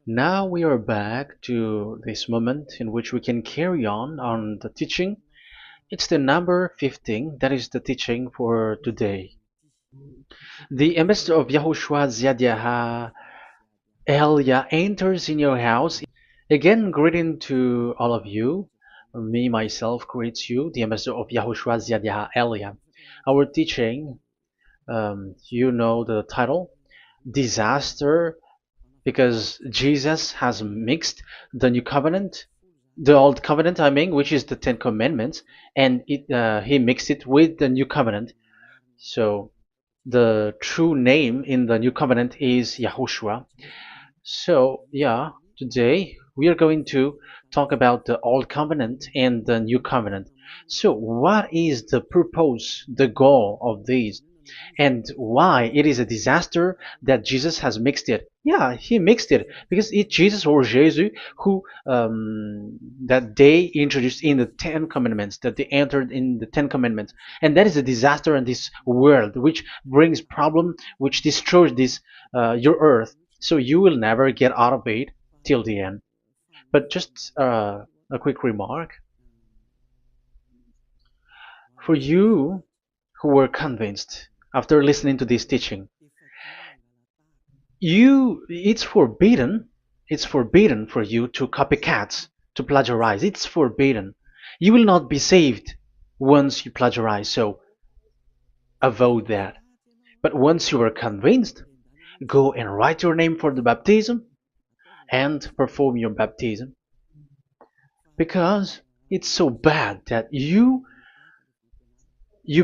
Now we are back to this moment in which we can carry on the teaching. It's the number 15, that is the teaching for today. The ambassador of YAHOSHUAH YAH Elia enters in your house. Again, greeting to all of you. Me, myself, greets you, the ambassador of YAHOSHUAH YAH Elia. Our teaching, you know the title, Disaster, because Jesus has mixed the new covenant, the old covenant, I mean, which is the Ten Commandments, and he mixed it with the new covenant. So the true name in the new covenant is Yahushua. So yeah, today we are going to talk about the old covenant and the new covenant. So what is the purpose, the goal of these? And why it is a disaster that Jesus has mixed it. Yeah, he mixed it because it's Jesus or Jesus who that they introduced in the Ten Commandments, that they entered in the Ten Commandments, and that is a disaster in this world, which brings problem, which destroys this your earth. So you will never get out of it till the end. But just a quick remark for you who were convinced after listening to this teaching. It's forbidden for you to copycat, to plagiarize. It's forbidden. You will not be saved once you plagiarize, so avoid that. But once you are convinced, go and write your name for the baptism and perform your baptism, because it's so bad that you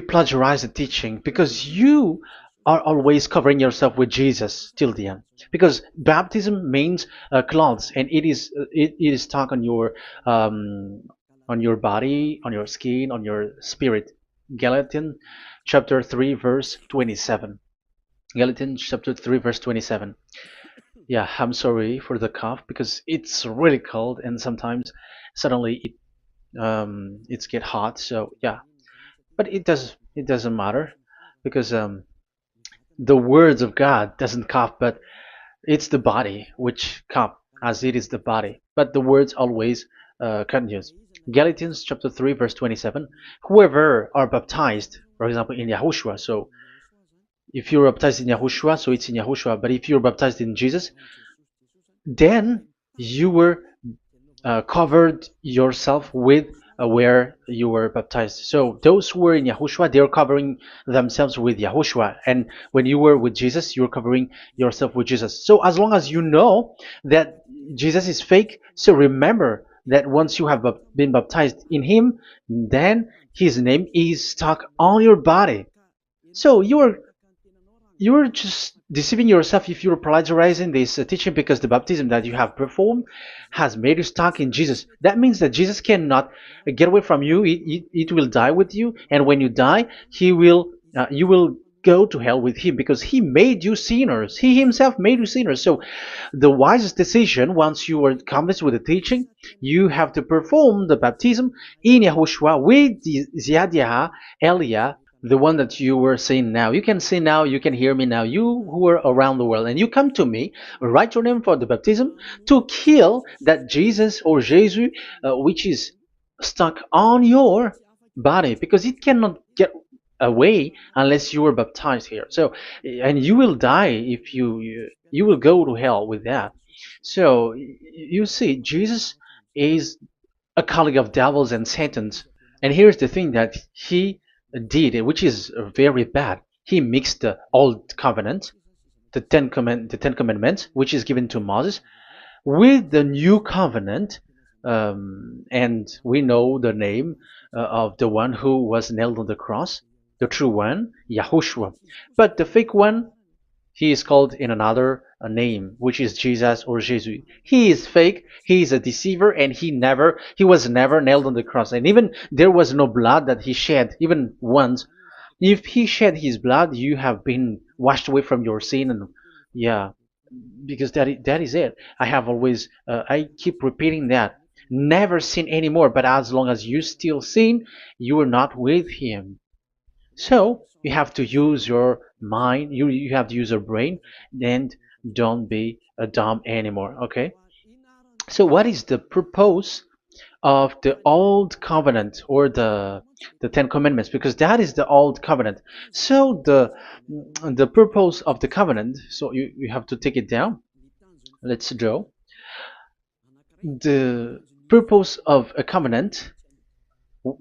plagiarize the teaching, because you are always covering yourself with Jesus till the end. Because baptism means clothes, and it is stuck on your body, on your skin, on your spirit. Galatians chapter 3 verse 27. Galatians chapter 3 verse 27. Yeah, I'm sorry for the cough because it's really cold and sometimes suddenly it's get hot. So yeah, but it doesn't matter because the words of God doesn't cough, but it's the body which cough, as it is the body. But the words always continues. Galatians chapter 3 verse 27. Whoever are baptized, for example, in Yahushua. So if you're baptized in Yahushua, so it's in Yahushua. But if you're baptized in Jesus, then you were covered yourself with where you were baptized. So those who were in Yahushua, they are covering themselves with Yahushua. And when you were with Jesus, you're covering yourself with Jesus. So as long as you know that Jesus is fake, so remember that once you have been baptized in him, then his name is stuck on your body. So you're just deceiving yourself if you're plagiarizing this teaching, because the baptism that you have performed has made you stuck in Jesus. That means that Jesus cannot get away from you. It will die with you, and when you die, you will go to hell with him, because he made you sinners. He himself made you sinners. So the wisest decision, once you are convinced with the teaching, you have to perform the baptism in Yahushua with the Ziad Elia, the one that you were saying now. You can see now, you can hear me now, you who are around the world, and you come to me, write your name for the baptism to kill that Jesus or Jesus, which is stuck on your body, because it cannot get away unless you are baptized here. So, and you will die if you will go to hell with that. So you see, Jesus is a colleague of devils and Satans. And here's the thing that he did, which is very bad. He mixed the old covenant, the Ten Commandments, which is given to Moses, with the new covenant, and we know the name of the one who was nailed on the cross, the true one, Yahushua. But the fake one, he is called in another name, which is Jesus or Jesus. He is fake. He is a deceiver, and he was never nailed on the cross. And even there was no blood that he shed, even once. If he shed his blood, you have been washed away from your sin, and yeah, because that is it. I have always, I keep repeating that. Never sin anymore. But as long as you still sin, you are not with him. So you have to use your mind, you have to use your brain, and don't be a dumb anymore. Okay. So what is the purpose of the old covenant, or the Ten Commandments? Because that is the old covenant. So the purpose of the covenant. So you have to take it down. Let's draw the purpose of a covenant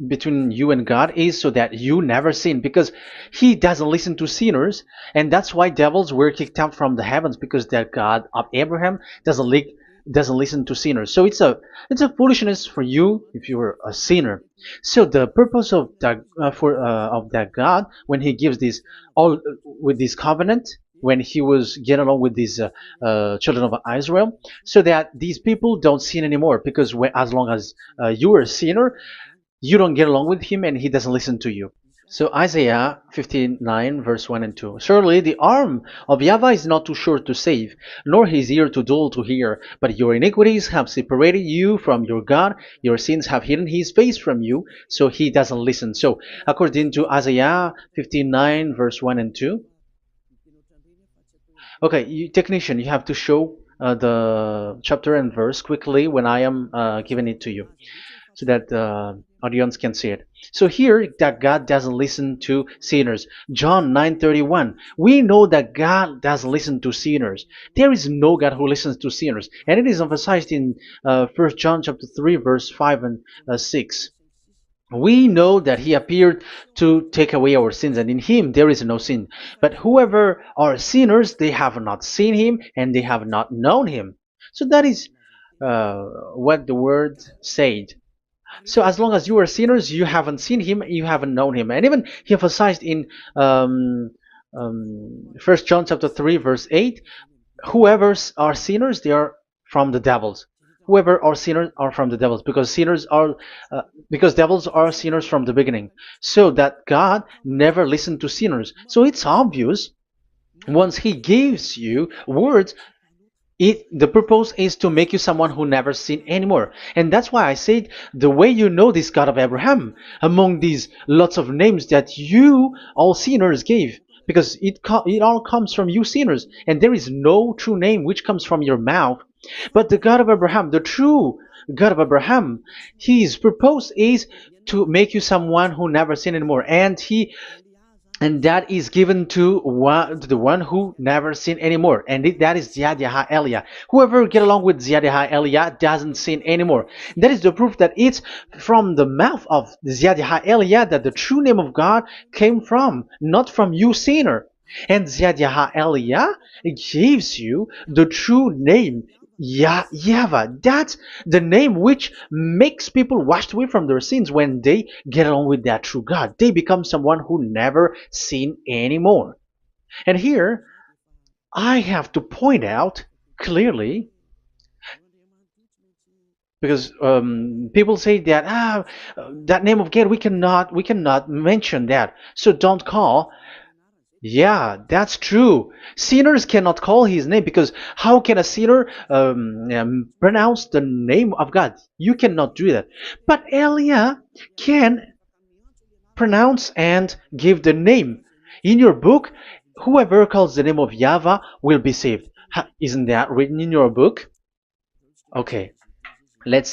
between you and God is so that you never sin, because he doesn't listen to sinners. And that's why devils were kicked out from the heavens, because that God of Abraham doesn't listen to sinners. So it's a foolishness for you if you're a sinner. So the purpose of that of that God, when he gives this all with this covenant, when he was getting along with these children of Israel, so that these people don't sin anymore, because as long as you are a sinner, you don't get along with him and he doesn't listen to you. So Isaiah 59 verse 1 and 2. Surely the arm of YAHVAH is not too short to save, nor his ear too dull to hear. But your iniquities have separated you from your God. Your sins have hidden his face from you, so he doesn't listen. So according to Isaiah 59 verse 1 and 2. Okay, technician, you have to show the chapter and verse quickly when I am giving it to you, so that the audience can see it. So here, that God doesn't listen to sinners. John 9:31. We know that God doesn't listen to sinners. There is no God who listens to sinners, and it is emphasized in 1 John chapter 3 verse 5 and 6. We know that he appeared to take away our sins, and in him there is no sin. But whoever are sinners, they have not seen him, and they have not known him. So that is what the word said. So as long as you are sinners, you haven't seen him, you haven't known him. And even he emphasized in 1 John chapter 3 verse 8, whoever are sinners, they are from the devils. Whoever are sinners are from the devils, because because devils are sinners from the beginning. So that God never listened to sinners. So it's obvious, once he gives you words, the purpose is to make you someone who never sinned anymore. And that's why I said, the way you know this God of Abraham among these lots of names that you all sinners gave, because it all comes from you sinners, and there is no true name which comes from your mouth. But the God of Abraham, the true God of Abraham, his purpose is to make you someone who never sinned anymore. And that is given to the one who never sin anymore, and that is YAHVAH. Whoever get along with YAHVAH doesn't sin anymore. That is the proof that it's from the mouth of YAHVAH that the true name of God came from, not from you sinner. And YAHVAH gives you the true name, YAHVAH. That's the name which makes people washed away from their sins. When they get along with that true God, they become someone who never sin anymore. And here, I have to point out clearly, because people say that that name of God, we cannot mention that, so don't call. Yeah, that's true. Sinners cannot call his name, because how can a sinner pronounce the name of God? You cannot do that. But Elia can pronounce and give the name. In your book, whoever calls the name of YAHVAH will be saved. Isn't that written in your book? Okay, let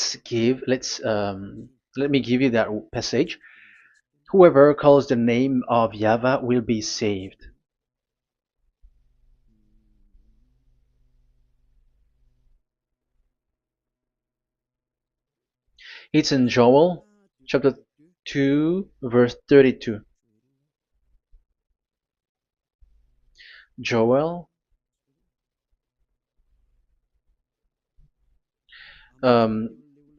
me give you that passage. Whoever calls the name of YAHVAH will be saved. It's in Joel chapter 2 verse 32. Joel,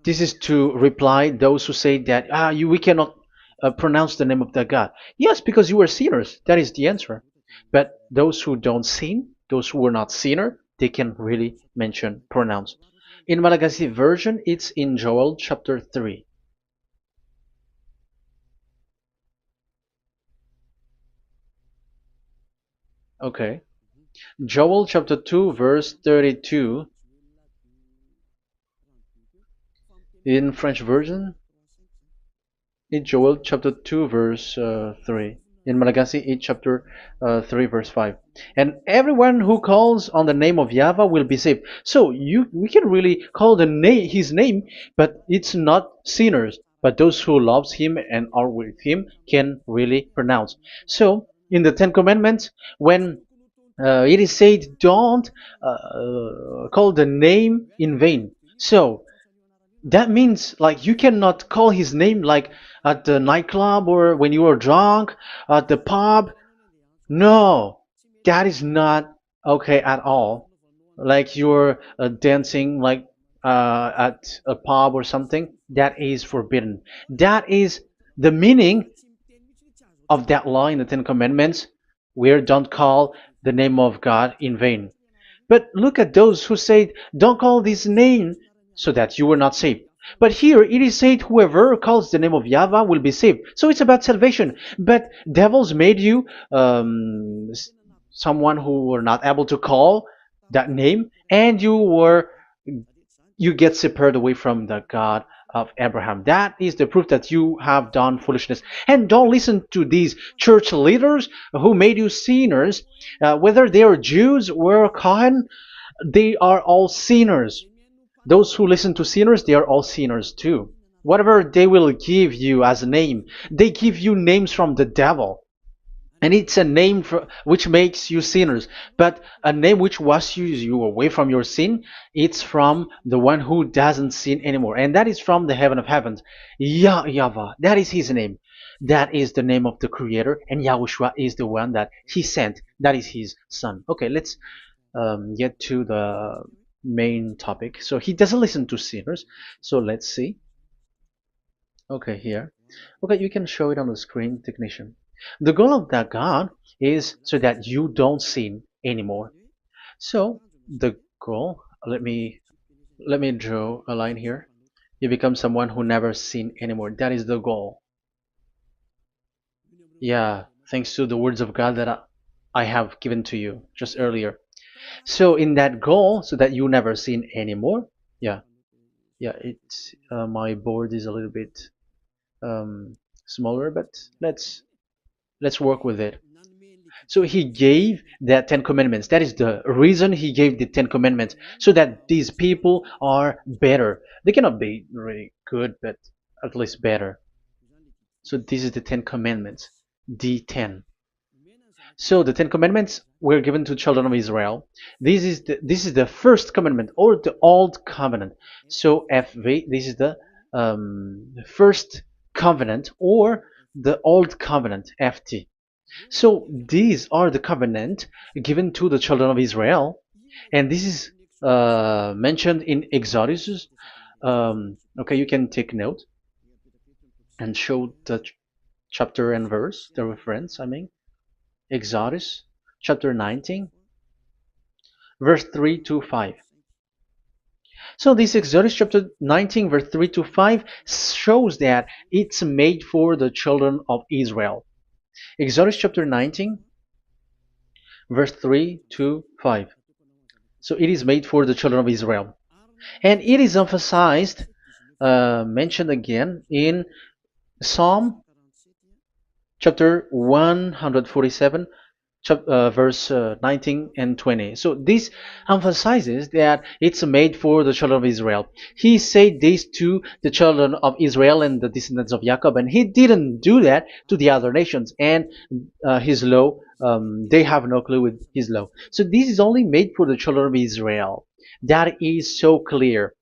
this is to reply those who say that we cannot pronounce the name of that God. Yes, because you are sinners. That is the answer. But those who don't sin, those who are not sinner, they can really pronounce. In Malagasy version, it's in Joel chapter 3. Okay. Joel chapter 2 verse 32. In French version, in Joel chapter 2 verse 3. in Malagasy 8 chapter 3 verse 5. And everyone who calls on the name of YAHVAH will be saved. So we can really call the name his name, but it's not sinners, but those who loves him and are with him can really pronounce. So in the Ten Commandments, when it is said, don't call the name in vain. So that means like you cannot call his name like at the nightclub or when you are drunk at the pub. No, that is not okay at all. Like you're dancing like at a pub or something, that is forbidden. That is the meaning of that law in the Ten Commandments, where don't call the name of God in vain. But look at those who say, don't call this name so that you were not saved. But here it is said, whoever calls the name of YAHVAH will be saved. So it's about salvation. But devils made you someone who were not able to call that name, and you get separated away from the God of Abraham. That is the proof that you have done foolishness. And don't listen to these church leaders who made you sinners, whether they are Jews or Kohen, they are all sinners. Those who listen to sinners, they are all sinners too. Whatever they will give you as a name, they give you names from the devil. And it's a name which makes you sinners. But a name which washes you away from your sin, it's from the one who doesn't sin anymore. And that is from the heaven of heavens. YAHVAH, that is his name. That is the name of the Creator. And YAHOSHUAH is the one that he sent. That is his son. Okay, let's get to the main topic. So he doesn't listen to sinners. So let's see. Okay, here. Okay, you can show it on the screen, technician. The goal of that God is so that you don't sin anymore. So the goal, let me draw a line here. You become someone who never sin anymore. That is the goal. Yeah, thanks to the words of God that I have given to you just earlier. So in that goal, so that you never sin anymore. Yeah, yeah. It's my board is a little bit smaller, but let's work with it. So he gave the Ten Commandments. That is the reason he gave the Ten Commandments, so that these people are better. They cannot be really good, but at least better. So this is the Ten Commandments, D10. So the Ten Commandments were given to children of Israel. This is the first commandment or the old covenant. So FV, this is the first covenant or the old covenant, FT. So these are the covenant given to the children of Israel, and this is mentioned in Exodus. Okay, you can take note and show the chapter and verse, the reference. I mean, Exodus chapter 19, verse 3 to 5. So this Exodus chapter 19, verse 3 to 5 shows that it's made for the children of Israel. Exodus chapter 19, verse 3 to 5. So it is made for the children of Israel. And it is emphasized, mentioned again in Psalm chapter 147, verse 19 and 20. So this emphasizes that it's made for the children of Israel. He said this to the children of Israel and the descendants of Jacob, and he didn't do that to the other nations. And his law, they have no clue with his law. So this is only made for the children of Israel. That is so clear.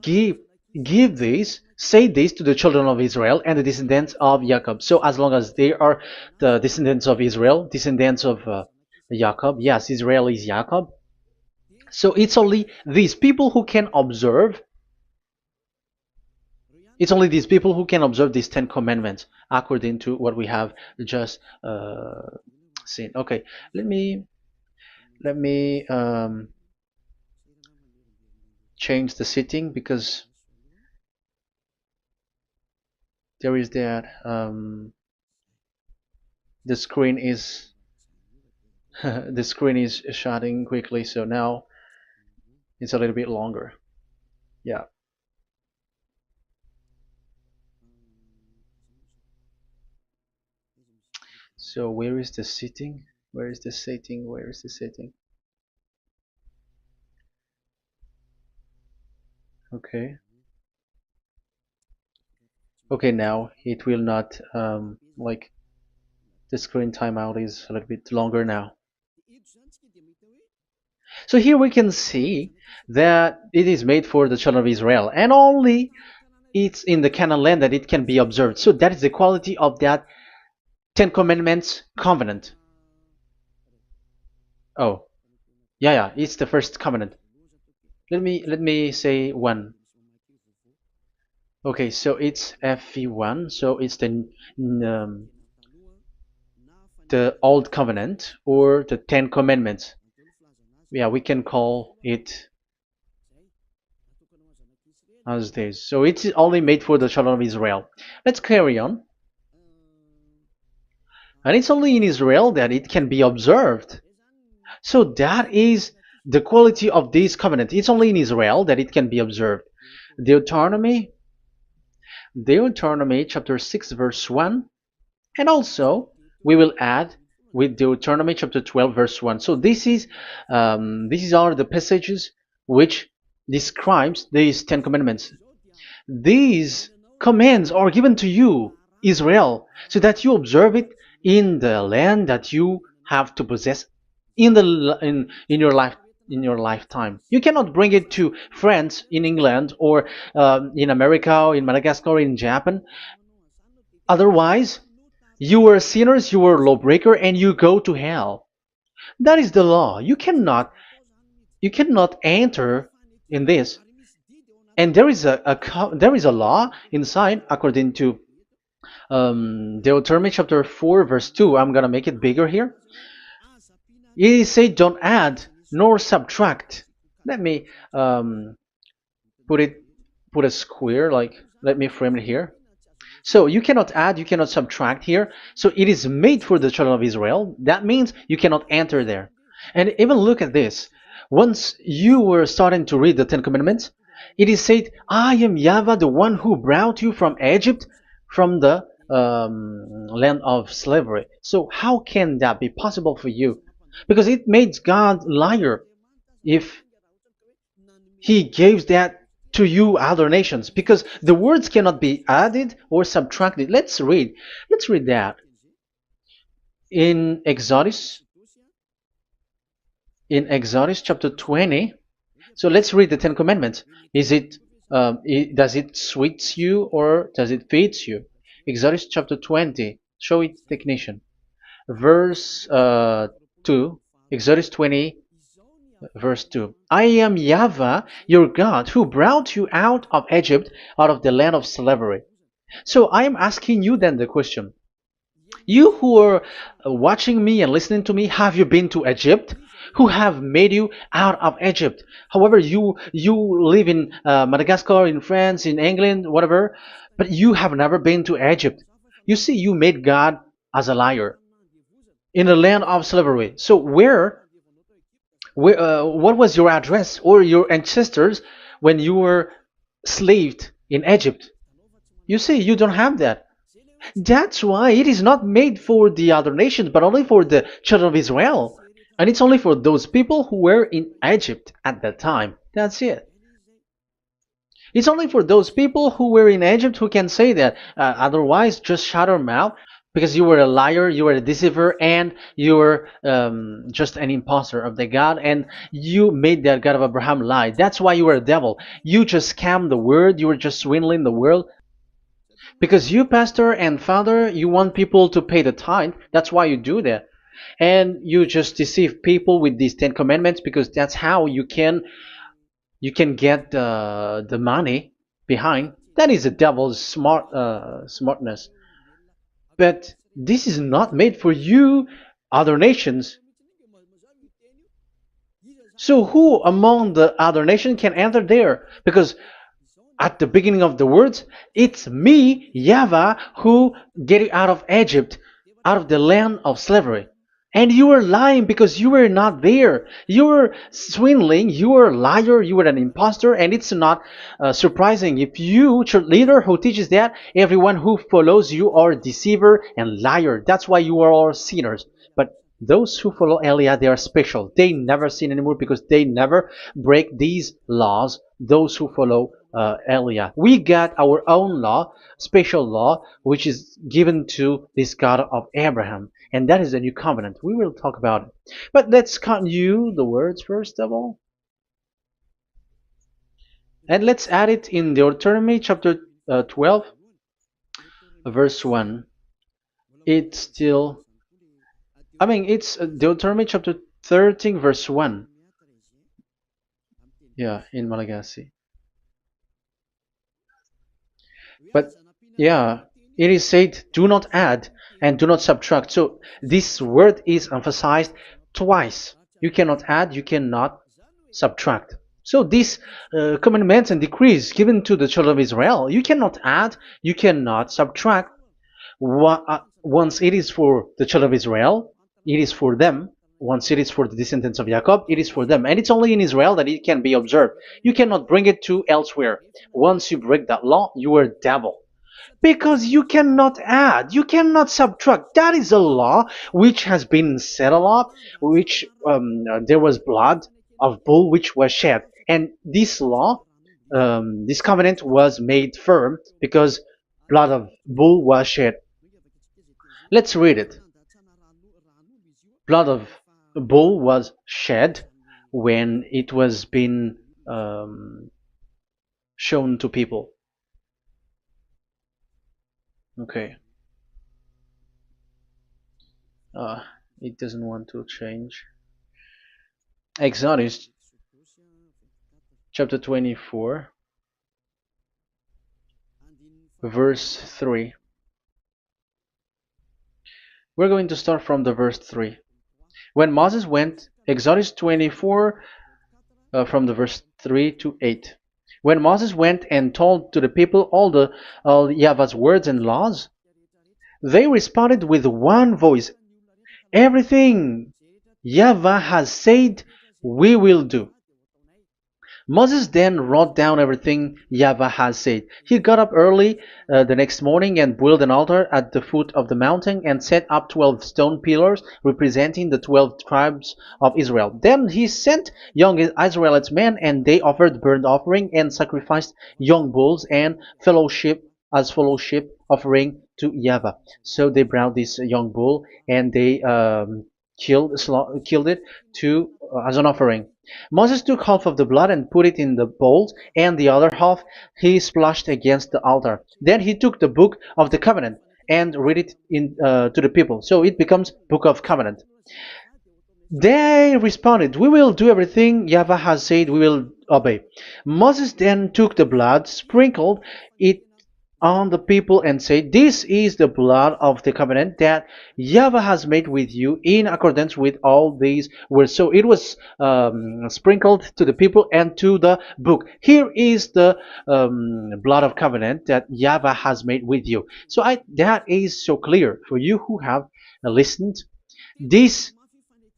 Give give this, say this to the children of Israel and the descendants of Jacob. So as long as they are the descendants of Israel, descendants of Jacob, yes, Israel is Jacob. So it's only these people who can observe. It's only these people who can observe these Ten Commandments according to what we have just seen. Okay, let me change the setting because there is that the screen is the screen is shutting quickly, so now it's a little bit longer. Yeah. So where is the sitting? Where is the sitting? Where is the sitting? Okay. Okay, now it will not like the screen timeout is a little bit longer now. So here we can see that it is made for the children of Israel, and only it's in the Canaan land that it can be observed. So that is the quality of that Ten Commandments covenant. Oh, yeah, it's the first covenant. Let me say one. Okay, so it's FV1. So it's the old covenant or the Ten Commandments. Yeah, we can call it as this. So it's only made for the children of Israel. Let's carry on. And it's only in Israel that it can be observed. So that is the quality of this covenant. It's only in Israel that it can be observed. Deuteronomy chapter 6 verse 1, and also we will add with Deuteronomy chapter 12 verse 1. So these are the passages which describes these Ten Commandments. These commands are given to you, Israel, so that you observe it in the land that you have to possess in your lifetime. You cannot bring it to France, in England, or in America, or in Madagascar, or in Japan. Otherwise, you were sinners, you were lawbreaker, and you go to hell. That is the law. You cannot enter in this. And there is a law inside, according to Deuteronomy chapter 4 verse 2. I'm gonna make it bigger here. It says don't add nor subtract. Let me put a square, like, let me frame it here. So you cannot add, you cannot subtract here. So it is made for the children of Israel. That means you cannot enter there. And even look at this. Once you were starting to read the Ten Commandments, it is said, I am YAHVAH, the one who brought you from Egypt, from the land of slavery. So how can that be possible for you? Because it made God liar if he gives that to you other nations, because the words cannot be added or subtracted. Let's read that in Exodus chapter 20. So let's read the Ten Commandments. Does it sweets you or does it feeds you? Exodus chapter 20. Show it, technician. Verse 2. Exodus 20 verse 2. I am YAHVAH, your God, who brought you out of Egypt, out of the land of slavery. So I am asking you then the question. You who are watching me and listening to me, have you been to Egypt? Who have made you out of Egypt? However, you live in Madagascar, in France, in England, whatever, but you have never been to Egypt. You see, you made God as a liar in the land of slavery. So what was your address or your ancestors when you were slaved in Egypt? You see, you don't have that. That's why it is not made for the other nations, but only for the children of Israel. And it's only for those people who were in Egypt at that time. That's it. It's only for those people who were in Egypt who can say that. Otherwise, just shut your mouth, because you were a liar, you were a deceiver, and you were just an imposter of the God, and you made that God of Abraham lie. That's why you were a devil. You just scammed the word, you were just swindling the world. Because you, pastor and father, you want people to pay the tithe. That's why you do that. And you just deceive people with these 10 commandments, because that's how you can get the money behind. That is the devil's smartness. But this is not made for you, other nations. So who among the other nations can enter there? Because at the beginning of the words, it's me, YAHVAH, who get you out of Egypt, out of the land of slavery. And you were lying because you were not there. You were swindling. You were a liar. You were an impostor. And it's not surprising if you, church leader who teaches that, everyone who follows you are a deceiver and liar. That's why you are all sinners. But those who follow Elia, they are special. They never sin anymore because they never break these laws. Those who follow Elia. We got our own law, special law, which is given to this God of Abraham. And that is the new covenant. We will talk about it. But let's continue the words first of all. And let's add it in Deuteronomy chapter 12, verse 1. It's still, it's Deuteronomy chapter 13, verse 1. Yeah, in Malagasy. But yeah, it is said, do not add and do not subtract. So this word is emphasized twice. You cannot add, you cannot subtract. So these commandments and decrees given to the children of Israel, you cannot add, you cannot subtract. Once it is for the children of Israel, it is for them. Once it is for the descendants of Jacob, it is for them. And it's only in Israel that it can be observed. You cannot bring it to elsewhere. Once you break that law, you are devil. Because you cannot add, you cannot subtract. That is a law which has been settled up, which there was blood of bull which was shed. And this law, this covenant was made firm because blood of bull was shed. Let's read it. Blood of bull was shed when it was been shown to people. Okay. It doesn't want to change. Exodus chapter 24, verse 3. We're going to start from the verse 3. When Moses went, Exodus 24, from the verse 3 to 8. When Moses went and told to the people all YAHVAH's words and laws, they responded with one voice, everything YAHVAH has said, we will do. Moses then wrote down everything YAHVAH has said. He got up early the next morning and built an altar at the foot of the mountain and set up 12 stone pillars representing the 12 tribes of Israel. Then he sent young Israelite men, and they offered burnt offering and sacrificed young bulls and fellowship offering to YAHVAH. So they brought this young bull and they killed it as an offering. Moses took half of the blood and put it in the bowls, and the other half he splashed against the altar. Then he took the book of the covenant and read it to the people. So it becomes book of covenant. They responded, we will do everything YAHVAH has said, we will obey. Moses then took the blood, sprinkled it on the people and said, this is the blood of the covenant that YAHVAH has made with you in accordance with all these words. So it was sprinkled to the people and to the book. Here is the blood of covenant that YAHVAH has made with you. So that is so clear for you who have listened. This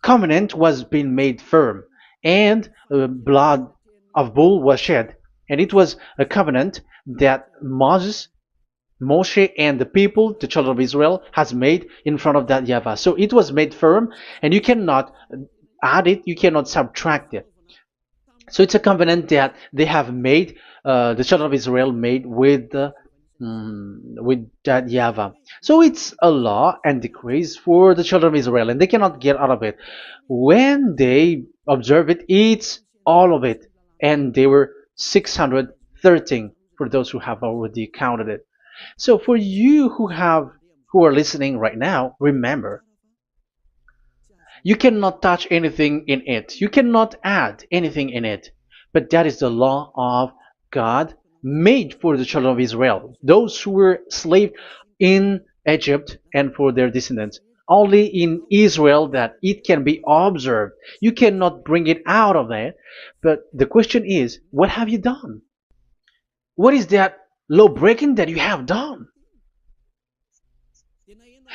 covenant was being made firm, and blood of bull was shed. And it was a covenant that Moshe and the people, the children of Israel, has made in front of that YAHVAH. So it was made firm, and you cannot add it, you cannot subtract it. So it's a covenant that they have made, the children of Israel made with that YAHVAH. So it's a law and decrees for the children of Israel, and they cannot get out of it. When they observe it, it's all of it, and they were 613 for those who have already counted it. So for you who are listening right now, remember, you cannot touch anything in it. You cannot add anything in it. But that is the law of God made for the children of Israel, those who were slaves in Egypt and for their descendants. Only in Israel that it can be observed. You cannot bring it out of that. But the question is, what have you done? What is that law breaking that you have done?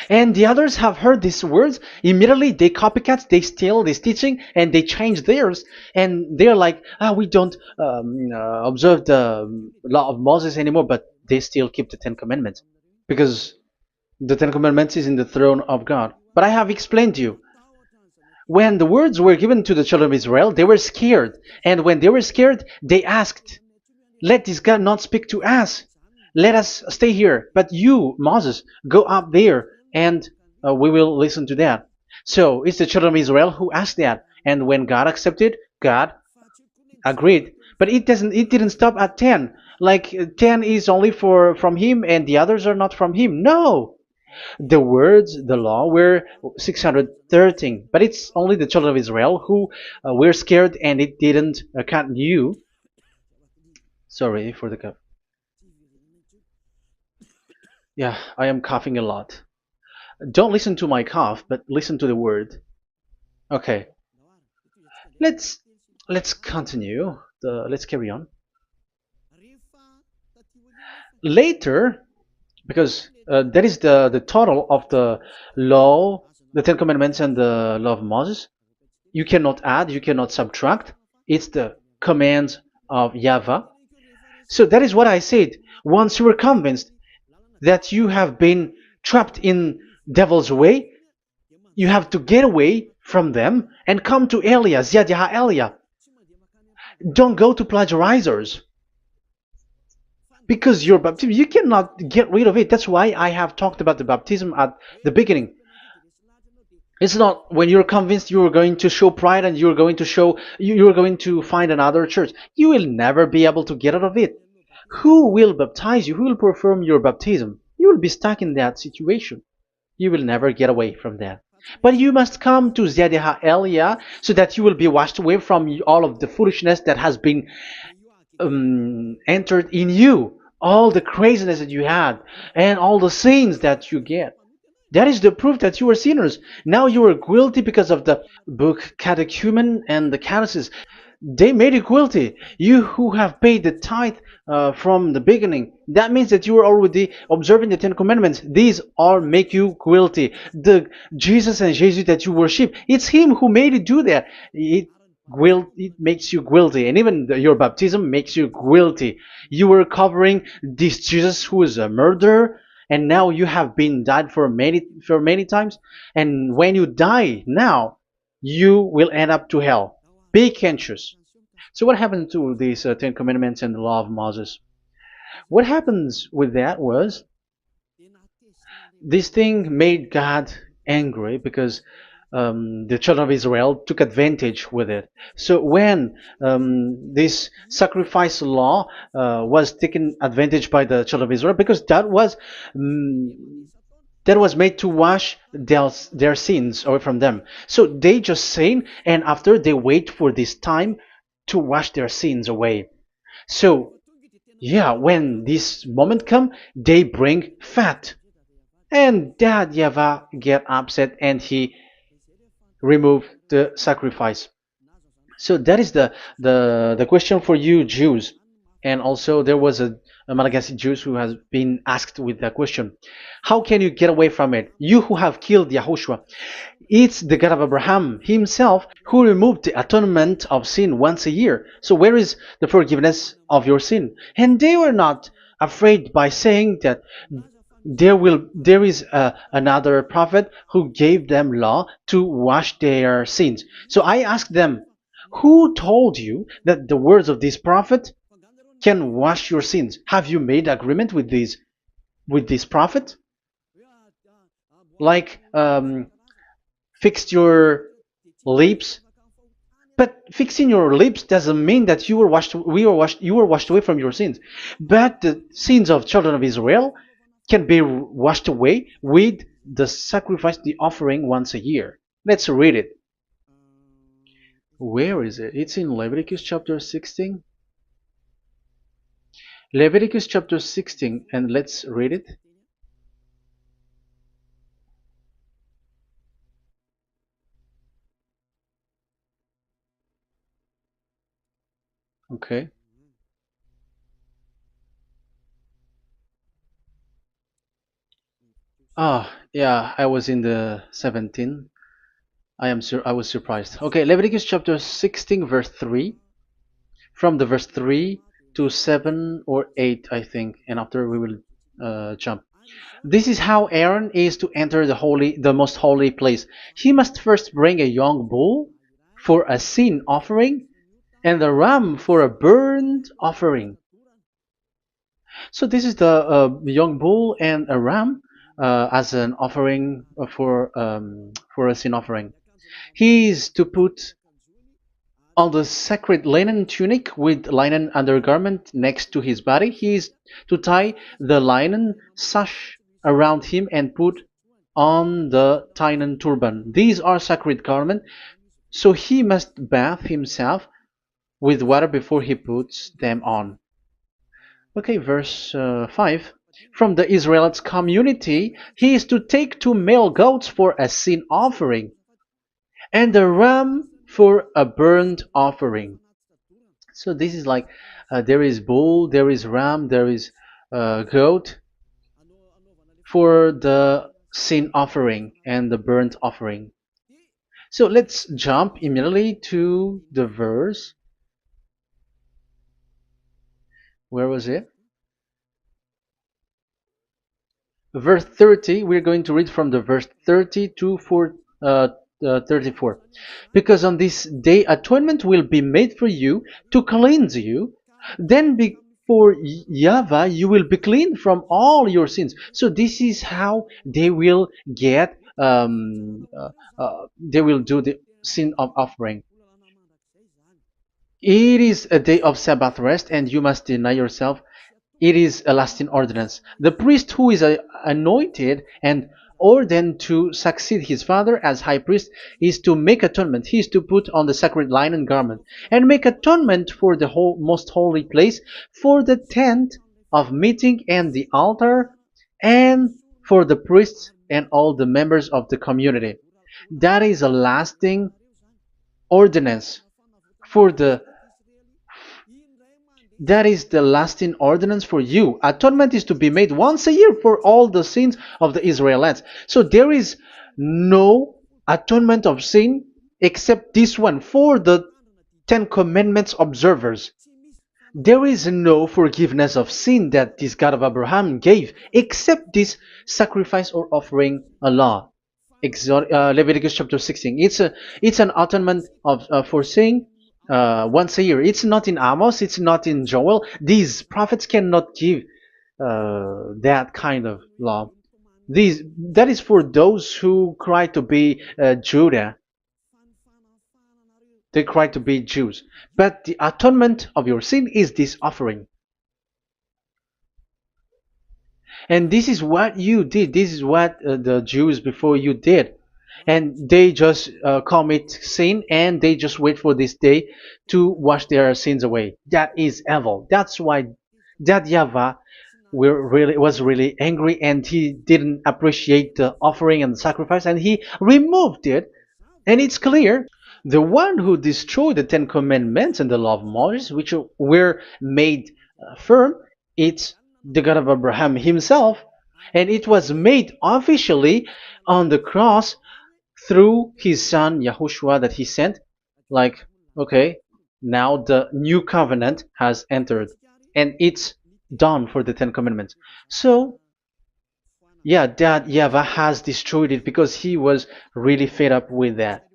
And the others have heard these words. Immediately they copycats, they steal this teaching, and they change theirs. And they're like, we don't observe the law of Moses anymore, but they still keep the Ten Commandments because the Ten Commandments is in the throne of God. But I have explained to you, when the words were given to the children of Israel, they were scared. And when they were scared, they asked, let this God not speak to us. Let us stay here. But you, Moses, go up there and we will listen to that. So it's the children of Israel who asked that. And when God accepted, God agreed. But it didn't stop at 10. Like 10 is only for from him and the others are not from him. No. The words, the law were 613. But it's only the children of Israel who were scared and it didn't cut you. Sorry for the cup. Yeah, I am coughing a lot. Don't listen to my cough, but listen to the word. Okay, let's let's continue. Let's carry on. Later, because that is the total of the law, the Ten Commandments, and the law of Moses. You cannot add, you cannot subtract. It's the commands of YAHVAH. So that is what I said. Once you were convinced that you have been trapped in devil's way, you have to get away from them and come to Elia, Ziadiha Elia. Don't go to plagiarizers. Because your baptism, you cannot get rid of it. That's why I have talked about the baptism at the beginning. It's not when you're convinced you're going to show pride and you're going to show you're going to find another church. You will never be able to get out of it. Who will baptize you? Who will perform your baptism? You will be stuck in that situation. You will never get away from that. But you must come to Ziadiha Elia so that you will be washed away from all of the foolishness that has been entered in you, all the craziness that you had, and all the sins that you get. That is the proof that you are sinners. Now you are guilty because of the book catechumen and the catechism. They made you guilty. You who have paid the tithe from the beginning. That means that you are already observing the Ten Commandments. These all make you guilty. The Jesus and Jesus that you worship, it's Him who made you do that. It makes you guilty, and even your baptism makes you guilty. You were covering this Jesus who is a murderer, and now you have been died for many times. And when you die now, you will end up to hell. Be conscious. So what happened to these Ten Commandments and the Law of Moses? What happens with that was this thing made God angry because the children of Israel took advantage with it. So when this sacrifice law was taken advantage by the children of Israel, because that was made to wash their sins away from them. So they just sin, and after they wait for this time to wash their sins away. So yeah, when this moment come, they bring fat. And Dad Yava get upset and he remove the sacrifice. So that is the question for you Jews. And also there was a Malagasy Jews who has been asked with that question. How can you get away from it? You who have killed YAHOSHUAH. It's the God of Abraham himself who removed the atonement of sin once a year. So where is the forgiveness of your sin? And they were not afraid by saying that there is another prophet who gave them law to wash their sins. So I asked them, who told you that the words of this prophet can wash your sins? Have you made agreement with this prophet? Like fixed your lips, but fixing your lips doesn't mean that you were washed away from your sins. But the sins of children of Israel can be washed away with the sacrifice, the offering once a year. Let's read it. Where is it? It's in Leviticus chapter 16. Leviticus chapter 16, and let's read it. Okay. Ah, Yeah, I was in the 17. I was surprised. Okay, Leviticus chapter 16 verse 3, from the verse 3 to 7 or 8, I think, and after we will jump. This is how Aaron is to enter the most holy place. He must first bring a young bull for a sin offering and a ram for a burnt offering. So this is the young bull and a ram as an offering for a sin offering. He is to put on the sacred linen tunic with linen undergarment next to his body. He is to tie the linen sash around him and put on the linen turban. These are sacred garments, so he must bathe himself with water before he puts them on. Okay, verse 5. From the Israelites community, he is to take 2 male goats for a sin offering and a ram for a burnt offering. So this is like there is bull, there is ram, there is goat for the sin offering and the burnt offering. So let's jump immediately to the verse. Where was it? Verse 30. We're going to read from the verse 30 to 34. Because on this day atonement will be made for you to cleanse you. Then before YAHVAH you will be clean from all your sins. So this is how they will get they will do the sin of offering. It is a day of Sabbath rest, and you must deny yourself. It is a lasting ordinance. The priest who is anointed and ordained to succeed his father as high priest is to make atonement. He is to put on the sacred linen garment and make atonement for the most holy place, for the tent of meeting and the altar, and for the priests and all the members of the community. That is a lasting ordinance for the that is the lasting ordinance for you. Atonement is to be made once a year for all the sins of the Israelites. So there is no atonement of sin except this one for the Ten Commandments observers. There is no forgiveness of sin that this God of Abraham gave except this sacrifice or offering Allah. Leviticus chapter 16. It's an atonement of for sin once a year. It's not in Amos. It's not in Joel. These prophets cannot give that kind of law. That is for those who cry to be Judah. They cry to be Jews. But the atonement of your sin is this offering. And this is what you did. This is what the Jews before you did. And they just commit sin and they just wait for this day to wash their sins away. That is evil. That's why that YAHVAH was really angry, and he didn't appreciate the offering and the sacrifice, and he removed it. And it's clear the one who destroyed the Ten Commandments and the law of Moses, which were made firm, it's the God of Abraham himself, and it was made officially on the cross through his son YAHOSHUAH that he sent. Like, okay, now the new covenant has entered, and it's done for the Ten Commandments. So yeah, that YAHVAH has destroyed it because he was really fed up with that.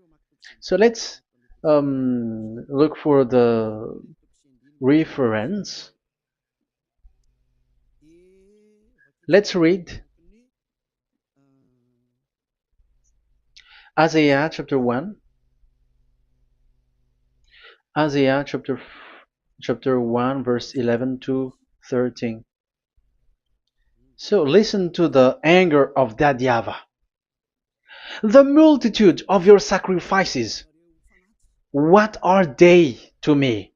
So let's look for the reference. Let's read Isaiah chapter 1. Isaiah chapter 1 verse 11 to 13. So listen to the anger of that YAHVAH. The multitude of your sacrifices, what are they to me?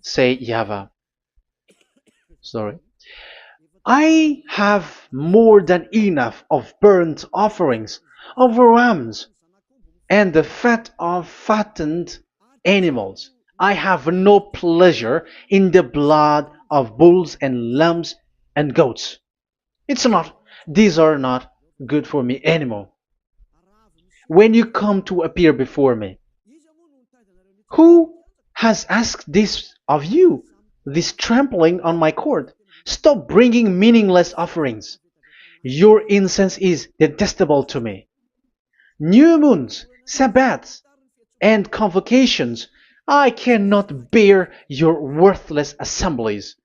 Say YAHVAH. Sorry. I have more than enough of burnt offerings, of rams, and the fat of fattened animals. I have no pleasure in the blood of bulls and lambs and goats. These are not good for me anymore. When you come to appear before me, who has asked this of you? This trampling on my court. Stop bringing meaningless offerings. Your incense is detestable to me. New moons, Sabbaths, and convocations. I cannot bear your worthless assemblies.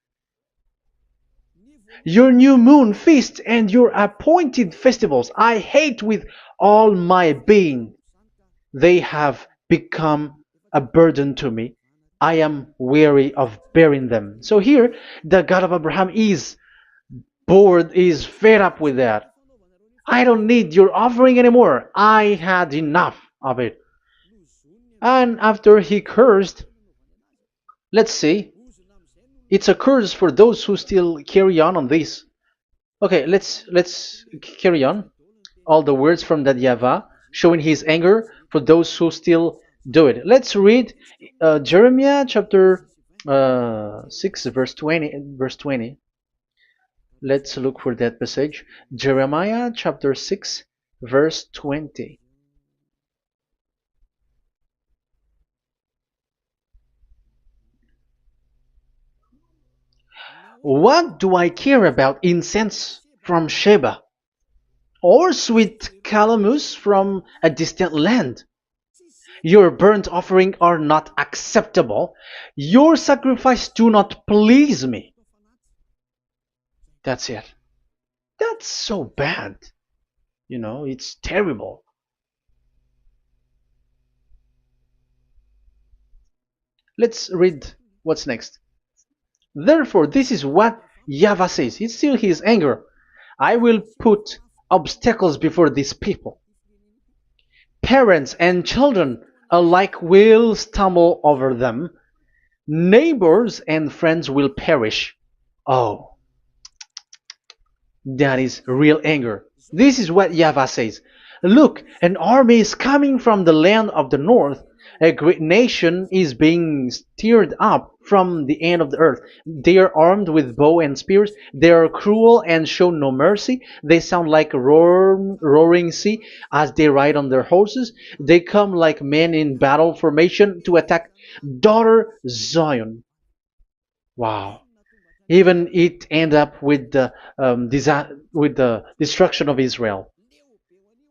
Your new moon feasts and your appointed festivals I hate with all my being. They have become a burden to me. I am weary of bearing them. So here, the God of Abraham is bored, is fed up with that. I don't need your offering anymore. I had enough of it. And after he cursed, let's see, it's a curse for those who still carry on this. Okay, let's carry on. All the words from that YAHVAH showing his anger for those who still do it. Let's read Jeremiah chapter 6 verse 20 verse 20. Let's look for that passage. Jeremiah chapter 6 verse 20. What do I care about incense from Sheba or sweet calamus from a distant land? Your burnt offering are not acceptable. Your sacrifice do not please me. That's it. That's so bad. It's terrible. Let's read what's next. Therefore, this is what YAHVAH says. It's still his anger. I will put obstacles before these people. Parents and children alike will stumble over them. Neighbors and friends will perish. Oh, that is real anger. This is what YAHVAH says. Look, an army is coming from the land of the north. A great nation is being stirred up from the end of the earth. They are armed with bow and spears. They are cruel and show no mercy. They sound like a roaring sea as they ride on their horses. They come like men in battle formation to attack daughter Zion. Wow. Even it end up with the with the destruction of Israel.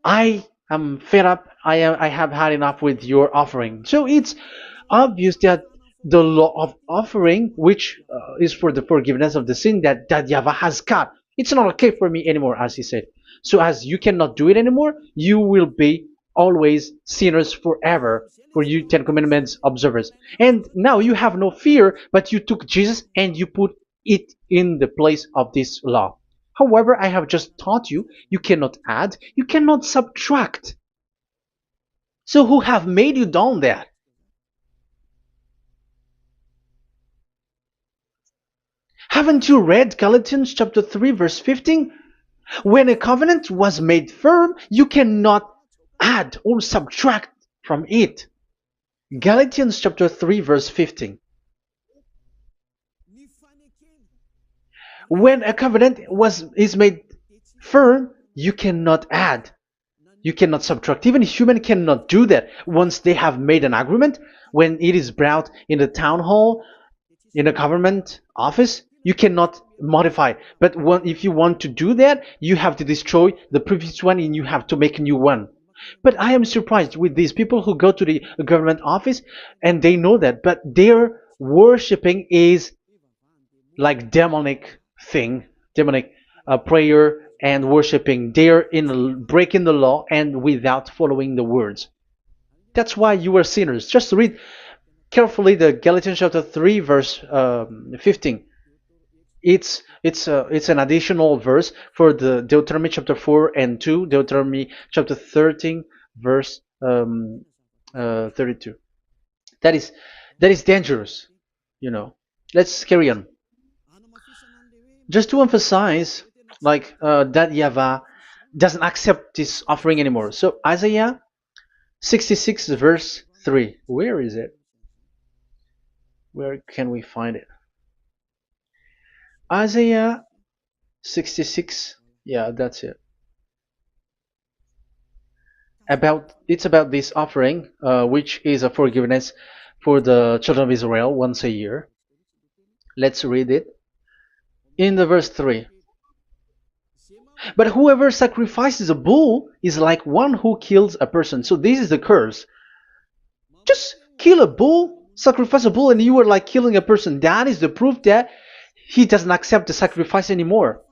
I am fed up. I have had enough with your offering. So it's obvious that the law of offering, which is for the forgiveness of the sin that YAHVAH has got, it's not okay for me anymore, as he said. So as you cannot do it anymore, you will be always sinners forever for you Ten Commandments observers. And now you have no fear, but you took Jesus and you put it in the place of this law. However, I have just taught you, you cannot add, you cannot subtract. So who have made you done that? Haven't you read Galatians chapter 3 verse 15? When a covenant was made firm, you cannot add or subtract from it. Galatians chapter 3 verse 15. When a covenant is made firm, you cannot add. You cannot subtract. Even human cannot do that. Once they have made an agreement, when it is brought in the town hall, in a government office, you cannot modify. But if you want to do that, you have to destroy the previous one and you have to make a new one. But I am surprised with these people who go to the government office and they know that, but their worshipping is like demonic thing, demonic prayer and worshipping. They're in breaking the law and without following the words. That's why you are sinners. Just read carefully the Galatians chapter 3 verse 15. It's an additional verse for the Deuteronomy chapter 4 and 2, Deuteronomy chapter 13 verse 32. That is dangerous, you know. Let's carry on. Just to emphasize, like that YAHVAH doesn't accept this offering anymore. So Isaiah 66 verse 3. Where is it? Where can we find it? Isaiah 66. Yeah, that's it. It's about this offering, which is a forgiveness for the children of Israel once a year. Let's read it in the verse 3. But whoever sacrifices a bull is like one who kills a person. So this is the curse. Just kill a bull, sacrifice a bull, and you are like killing a person. That is the proof that he doesn't accept the sacrifice anymore.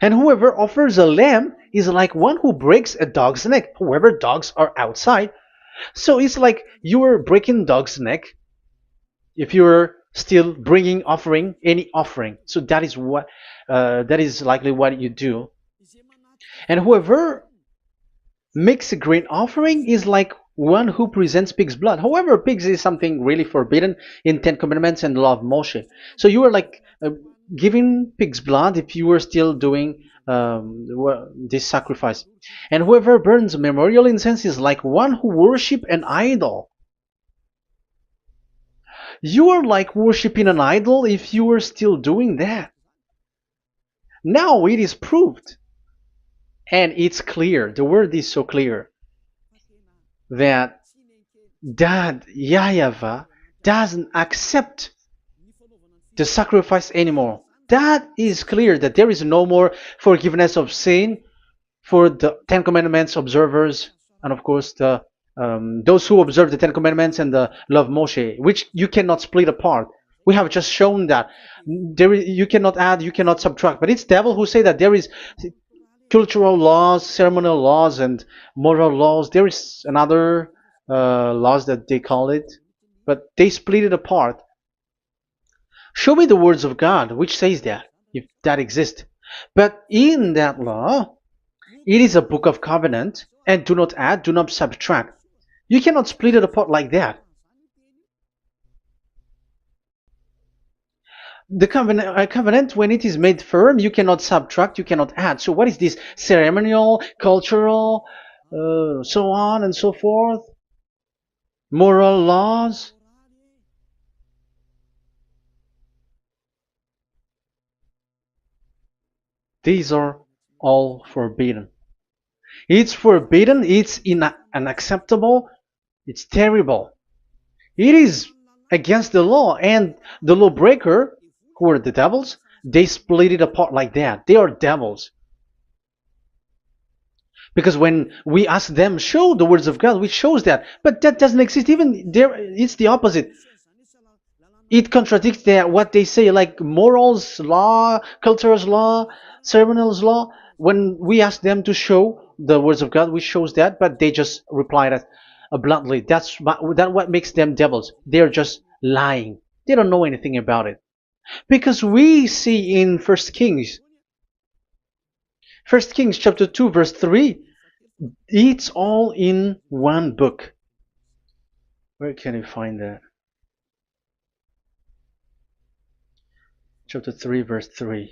And whoever offers a lamb is like one who breaks a dog's neck. However, dogs are outside. So it's like you are breaking dog's neck if you're still bringing offering any offering. So that is likely what you do. And whoever makes a grain offering is like one who presents pig's blood. However, pigs is something really forbidden in Ten Commandments and the law of Moshe. So you are like giving pig's blood if you were still doing this sacrifice. And whoever burns memorial incense is like one who worship an idol. You are like worshiping an idol if you are still doing that. Now it is proved, and it's clear. The word is so clear that YAHVAH doesn't accept the sacrifice anymore. That is clear that there is no more forgiveness of sin for the Ten Commandments observers, and of course those who observe the Ten Commandments and the law of Moshe, which you cannot split apart. We have just shown that you cannot add, you cannot subtract. But it's devil who say that there is cultural laws, ceremonial laws, and moral laws. There is another laws that they call it, but they split it apart. Show me the words of God which says that, if that exists. But in that law, it is a book of covenant, and do not add, do not subtract. You cannot split it apart like that. The covenant, when it is made firm, you cannot subtract, you cannot add. So what is this ceremonial, cultural, so on and so forth? Moral laws? These are all forbidden. It's forbidden, it's unacceptable, it's terrible. It is against the law, and the lawbreaker, who are the devils, they split it apart like that. They are devils. Because when we ask them, show the words of God, which shows that, but that doesn't exist. Even there, it's the opposite. It contradicts what they say, like morals law, cultural law, ceremonial law. When we ask them to show the words of God, which shows that, but they just reply that bluntly. That's what makes them devils. They're just lying. They don't know anything about it. Because we see in First Kings chapter 2 verse 3, it's all in one book. Where can you find that? Chapter 3 verse 3.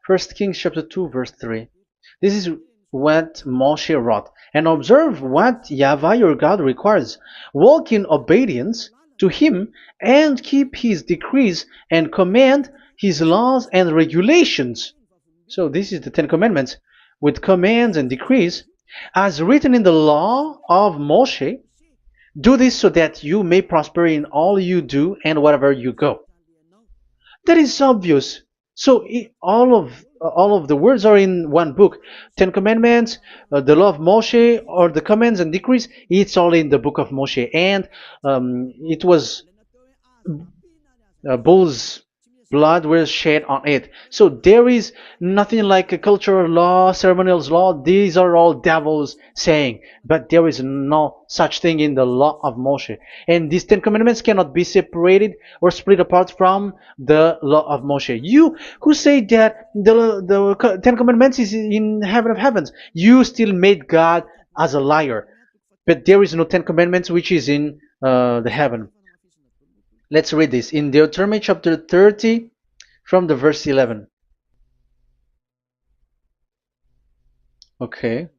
First Kings chapter 2 verse 3. This is what Moshe wrote. And observe what YAHVAH your God requires. Walk in obedience to him and keep his decrees and command his laws and regulations. So this is the Ten Commandments with commands and decrees as written in the law of Moshe. Do this so that you may prosper in all you do and wherever you go. That is obvious. So all of the words are in one book. Ten Commandments, the law of Moshe, or the commands and decrees. It's all in the book of Moshe, and it was bull's blood was shed on it. So there is nothing like a cultural law, ceremonial law. These are all devils saying, but there is no such thing in the law of Moshe. And these Ten Commandments cannot be separated or split apart from the law of Moshe. You who say that the Ten Commandments is in heaven of heavens, you still made God as a liar. But there is no Ten Commandments which is in the heaven. Let's read this in Deuteronomy chapter 30 from the verse 11. Okay.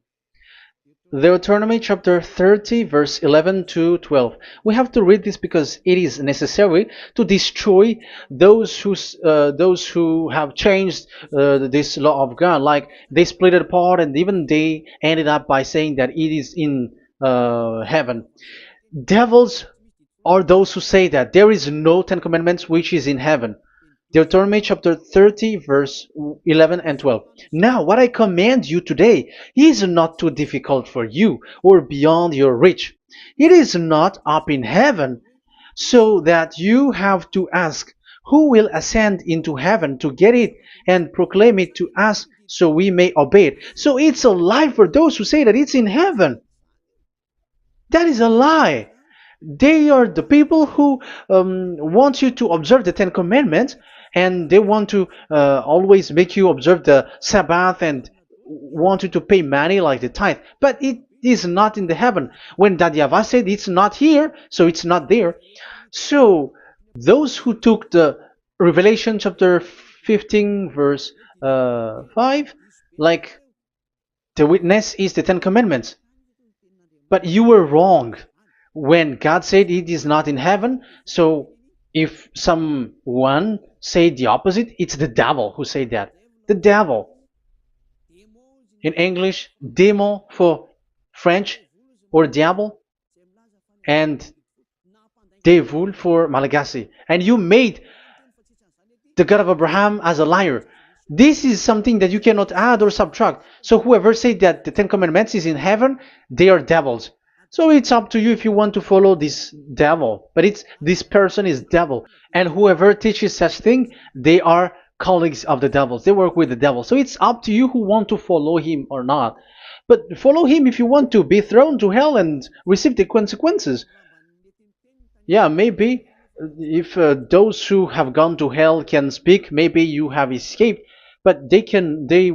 Deuteronomy chapter 30 verse 11 to 12. We have to read this because it is necessary to destroy those who have changed this law of God. Like they split it apart and even they ended up by saying that it is in heaven. Devils are those who say that there is no Ten Commandments which is in heaven. Deuteronomy chapter 30, verse 11 and 12. Now, what I command you today is not too difficult for you or beyond your reach. It is not up in heaven, so that you have to ask, who will ascend into heaven to get it and proclaim it to us so we may obey it. So it's a lie for those who say that it's in heaven. That is a lie. They are the people who want you to observe the Ten Commandments, and they want to always make you observe the Sabbath and want you to pay money like the tithe. But it is not in the heaven. When that YAHVAH said it's not here, so it's not there. So those who took the Revelation chapter 15 verse 5, like the witness is the Ten Commandments. But you were wrong when God said it is not in heaven. So if someone said the opposite, it's the devil who said that. The devil. In English, démon for French, or diable, and devil for Malagasy. And you made the God of Abraham as a liar. This is something that you cannot add or subtract. So whoever said that the Ten Commandments is in heaven, they are devils. So it's up to you if you want to follow this devil. But this person is devil. And whoever teaches such thing, they are colleagues of the devils. They work with the devil. So it's up to you who want to follow him or not. But follow him if you want to be thrown to hell and receive the consequences. Yeah, maybe if those who have gone to hell can speak, maybe you have escaped. But they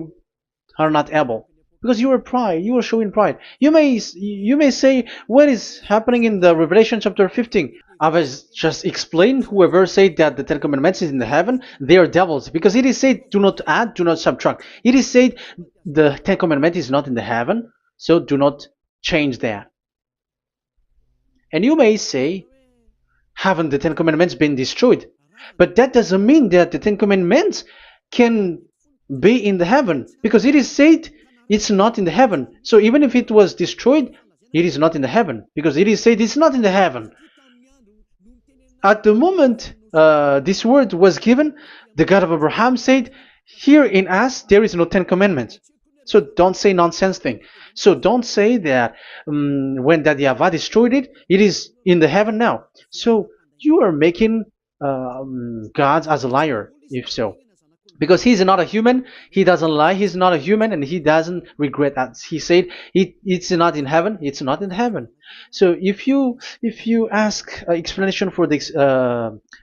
are not able because you are pride. You are showing pride. You may say what is happening in the Revelation chapter 15. I was just explained. Whoever said that the Ten Commandments is in the heaven, they are devils, because it is said, "Do not add, do not subtract." It is said the Ten Commandment is not in the heaven, so do not change that. And you may say, haven't the Ten Commandments been destroyed? But that doesn't mean that the Ten Commandments can be in the heaven, because it is said it's not in the heaven. So even if it was destroyed, it is not in the heaven, because it is said it's not in the heaven. At the moment this word was given, the God of Abraham said, here in us there is no Ten Commandments. So don't say nonsense thing. So don't say that when that YAHVAH destroyed it, it is in the heaven now. So you are making God as a liar, if so. Because he's not a human, he doesn't lie, he's not a human, and he doesn't regret that. He said it's not in heaven, it's not in heaven. So if you ask explanation for this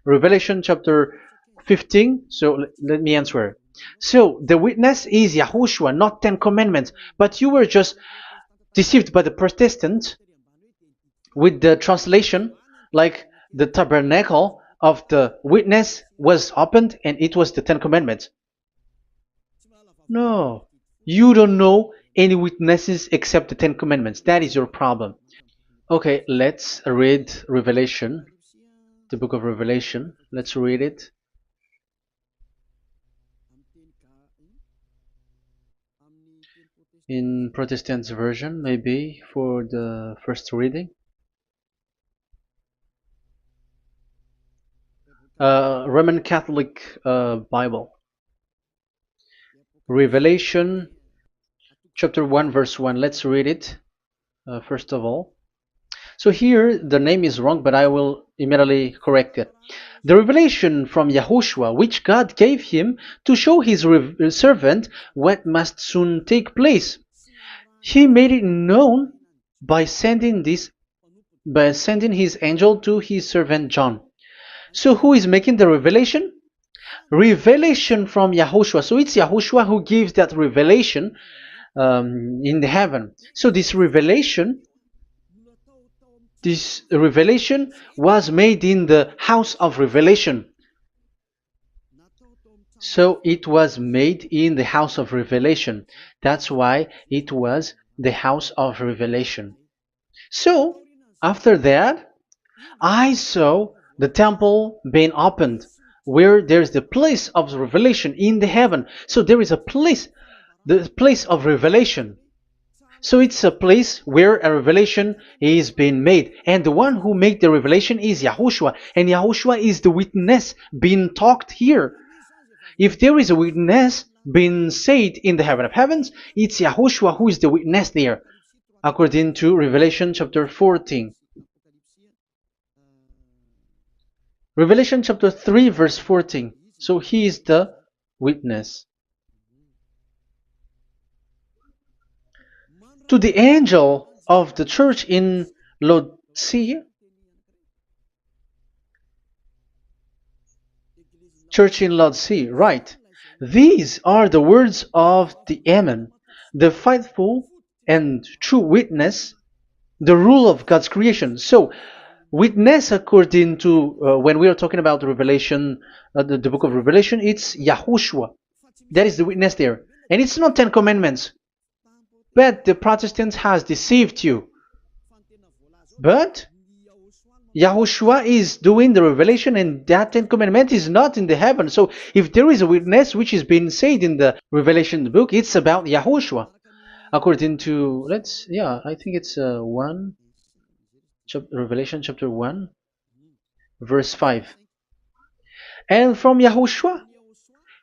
Revelation chapter 15, so let me answer. So the witness is YAHOSHUAH, not Ten Commandments. But you were just deceived by the Protestants with the translation, like the tabernacle of the witness was opened and it was the Ten Commandments. No, you don't know any witnesses except the Ten Commandments. That is your problem. Okay, let's read Revelation, the book of Revelation. Let's read it. In Protestant's version, maybe for the first reading. Roman Catholic Bible. Revelation chapter 1 verse 1. Let's read it first of all. So here the name is wrong, but I will immediately correct it. The revelation from YAHOSHUAH, which God gave him to show his servant what must soon take place. He made it known by sending his angel to his servant John. So who is making the revelation? Revelation from YAHOSHUAH. So it's YAHOSHUAH who gives that revelation in the heaven. So this revelation was made in the house of revelation. So it was made in the house of revelation. That's why it was the house of revelation. So, after that, I saw the temple being opened, where there's the place of revelation in the heaven. So there is a place, the place of revelation. So it's a place where a revelation is being made. And the one who made the revelation is YAHOSHUAH. And YAHOSHUAH is the witness being talked here. If there is a witness being said in the heaven of heavens, it's YAHOSHUAH who is the witness there, according to Revelation chapter 14. Revelation chapter 3 verse 14. So he is the witness. To the angel of the church in Laodicea, right. These are the words of the Amen, the faithful and true witness, the rule of God's creation. So, witness according to, when we are talking about the Revelation, the book of Revelation, it's YAHOSHUAH. That is the witness there. And it's not 10 Commandments. But the Protestants has deceived you. But YAHOSHUAH is doing the revelation, and that 10 Commandment is not in the heaven. So if there is a witness which is being said in the Revelation book, it's about YAHOSHUAH. According to, I think it's Revelation chapter 1, verse 5. And from YAHOSHUAH,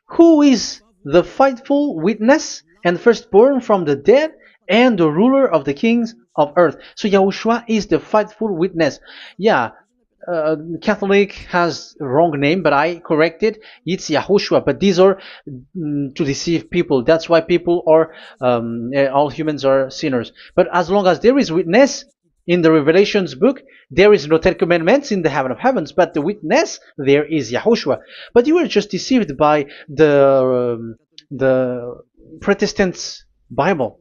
who is the faithful witness and firstborn from the dead, and the ruler of the kings of earth. So YAHOSHUAH is the faithful witness. Catholic has a wrong name, but I corrected. It's YAHOSHUAH. But these are to deceive people. That's why people are, all humans are sinners. But as long as there is witness in the Revelations book, there is no 10 Commandments in the heaven of heavens, but the witness there is YAHOSHUAH. But you were just deceived by the Protestants' Bible.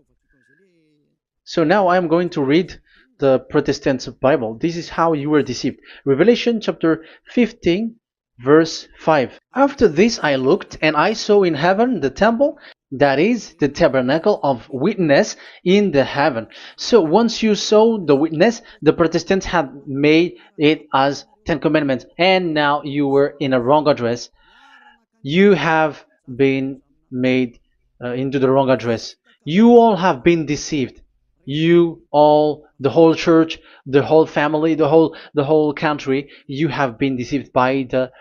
So now I am going to read the Protestants' Bible. This is how you were deceived. Revelation chapter 15, verse 5. After this I looked, and I saw in heaven the temple, that is the tabernacle of witness in the heaven. So once you saw the witness, the Protestants had made it as 10 Commandments, and now you were in a wrong address. You have been made into the wrong address. You all have been deceived. You all, the whole church, the whole family, the whole country, you have been deceived by the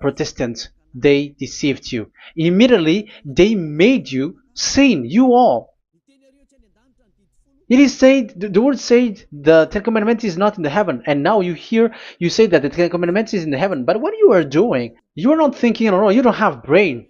Protestants. They deceived you. Immediately, they made you sin, you all. It is said, the word said, the 10 Commandments is not in the heaven. And now you say that the 10 Commandments is in the heaven. But what you are doing, you are not thinking at all. You don't have brain.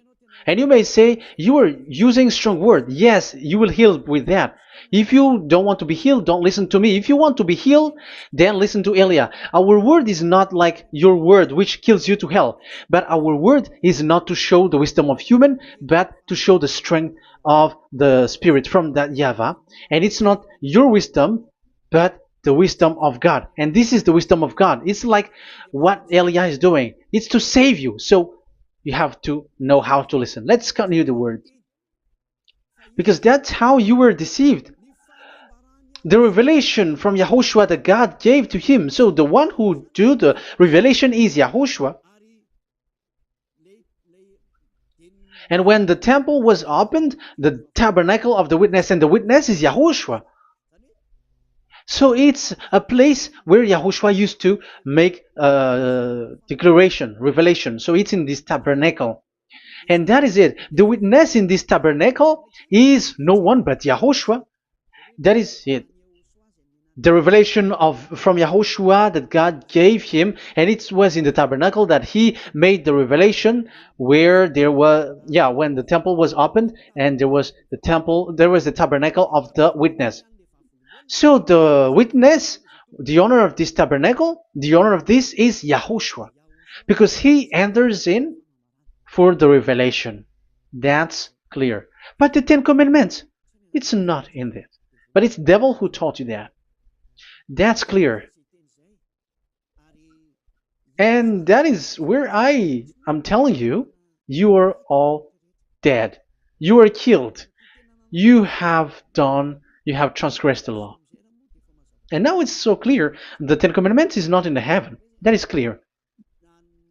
And you may say, you are using strong word. Yes, you will heal with that. If you don't want to be healed, don't listen to me. If you want to be healed, then listen to Elia. Our word is not like your word, which kills you to hell. But our word is not to show the wisdom of human, but to show the strength of the Spirit from that YAHVAH. And it's not your wisdom, but the wisdom of God. And this is the wisdom of God. It's like what Elia is doing. It's to save you. So you have to know how to listen. Let's continue the word. Because that's how you were deceived. The revelation from YAHOSHUAH that God gave to him. So the one who do the revelation is YAHOSHUAH. And when the temple was opened, the tabernacle of the witness, and the witness is YAHOSHUAH. So it's a place where YAHOSHUAH used to make declaration, revelation. So it's in this tabernacle. And that is it. The witness in this tabernacle is no one but YAHOSHUAH. That is it. The revelation from YAHOSHUAH that God gave him, and it was in the tabernacle that he made the revelation, where there was, when the temple was opened, and there was the tabernacle of the witness. So the witness, the owner of this tabernacle, the owner of this is YAHOSHUAH, because he enters in for the revelation. That's clear. But the 10 Commandments, it's not in there. But it's the devil who taught you that. That's clear. And that is where I am telling you, you are all dead. You are killed. You have done You have transgressed the law. And now it's so clear. The Ten Commandments is not in the heaven. That is clear.